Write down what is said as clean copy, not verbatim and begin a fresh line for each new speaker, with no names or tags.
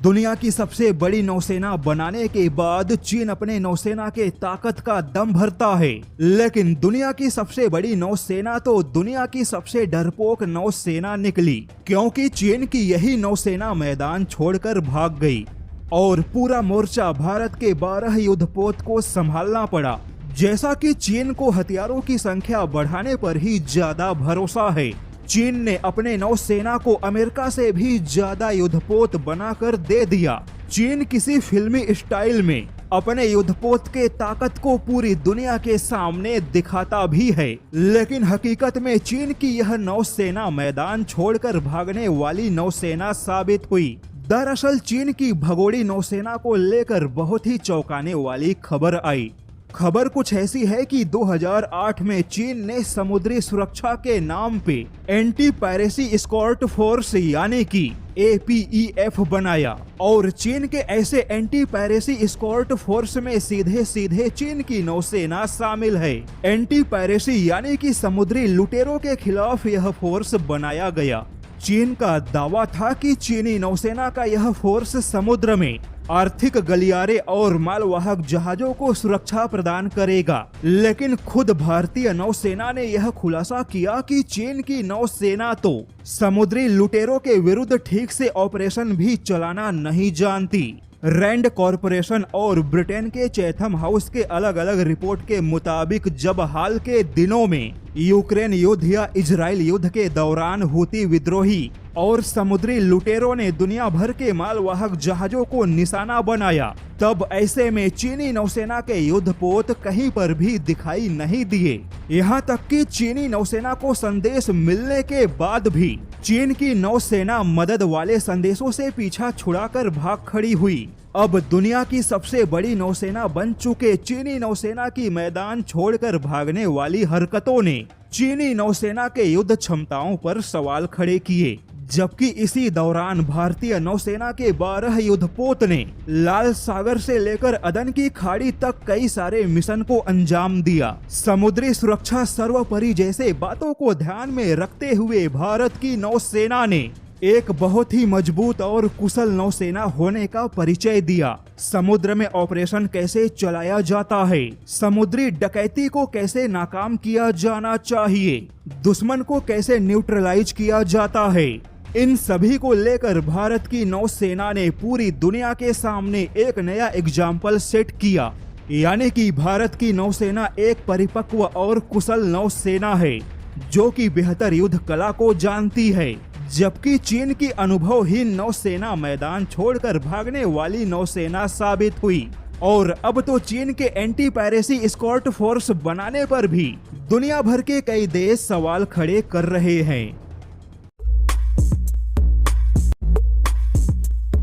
दुनिया की सबसे बड़ी नौसेना बनाने के बाद चीन अपने नौसेना के ताकत का दम भरता है, लेकिन दुनिया की सबसे बड़ी नौसेना तो दुनिया की सबसे डरपोक नौसेना निकली, क्योंकि चीन की यही नौसेना मैदान छोड़कर भाग गई और पूरा मोर्चा भारत के 12 युद्धपोत को संभालना पड़ा। जैसा कि चीन को हथियारों की संख्या बढ़ाने पर ही ज्यादा भरोसा है, चीन ने अपने नौसेना को अमेरिका से भी ज्यादा युद्धपोत बनाकर दे दिया। चीन किसी फिल्मी स्टाइल में अपने युद्धपोत के ताकत को पूरी दुनिया के सामने दिखाता भी है, लेकिन हकीकत में चीन की यह नौसेना मैदान छोड़कर भागने वाली नौसेना साबित हुई। दरअसल चीन की भगोड़ी नौसेना को लेकर बहुत ही चौंकाने वाली खबर आई। खबर कुछ ऐसी है कि 2008 में चीन ने समुद्री सुरक्षा के नाम पे एंटी पायरेसी एस्कॉर्ट फोर्स यानी कि APEF बनाया और चीन के ऐसे एंटी पायरेसी एस्कॉर्ट फोर्स में सीधे सीधे चीन की नौसेना शामिल है। एंटी पायरेसी यानी कि समुद्री लुटेरों के खिलाफ यह फोर्स बनाया गया। चीन का दावा था कि चीनी नौसेना का यह फोर्स समुद्र में आर्थिक गलियारे और मालवाहक जहाजों को सुरक्षा प्रदान करेगा, लेकिन खुद भारतीय नौसेना ने यह खुलासा किया कि चीन की नौसेना तो समुद्री लुटेरों के विरुद्ध ठीक से ऑपरेशन भी चलाना नहीं जानती। रैंड कॉरपोरेशन और ब्रिटेन के चैथम हाउस के अलग अलग रिपोर्ट के मुताबिक जब हाल के दिनों में यूक्रेन युद्ध या इजराइल युद्ध के दौरान हूती विद्रोही और समुद्री लुटेरों ने दुनिया भर के मालवाहक जहाजों को निशाना बनाया, तब ऐसे में चीनी नौसेना के युद्धपोत कहीं पर भी दिखाई नहीं दिए। यहाँ तक कि चीनी नौसेना को संदेश मिलने के बाद भी चीन की नौसेना मदद वाले संदेशों से पीछा छुड़ाकर भाग खड़ी हुई। अब दुनिया की सबसे बड़ी नौसेना बन चुके चीनी नौसेना की मैदान छोड़कर भागने वाली हरकतों ने चीनी नौसेना के युद्ध क्षमताओं पर सवाल खड़े किए, जबकि इसी दौरान भारतीय नौसेना के 12 युद्धपोत ने लाल सागर से लेकर अदन की खाड़ी तक कई सारे मिशन को अंजाम दिया। समुद्री सुरक्षा सर्वोपरि जैसे बातों को ध्यान में रखते हुए भारत की नौसेना ने एक बहुत ही मजबूत और कुशल नौसेना होने का परिचय दिया। समुद्र में ऑपरेशन कैसे चलाया जाता है, समुद्री डकैती को कैसे नाकाम किया जाना चाहिए, दुश्मन को कैसे न्यूट्रलाइज किया जाता है, इन सभी को लेकर भारत की नौसेना ने पूरी दुनिया के सामने एक नया एग्जाम्पल सेट किया। यानी कि भारत की नौसेना एक परिपक्व और कुशल नौसेना है जो कि बेहतर युद्ध कला को जानती है, जबकि चीन की अनुभवहीन नौसेना मैदान छोड़कर भागने वाली नौसेना साबित हुई। और अब तो चीन के एंटी पायरेसी एस्कॉर्ट फोर्स बनाने पर भी दुनिया भर के कई देश सवाल खड़े कर रहे हैं।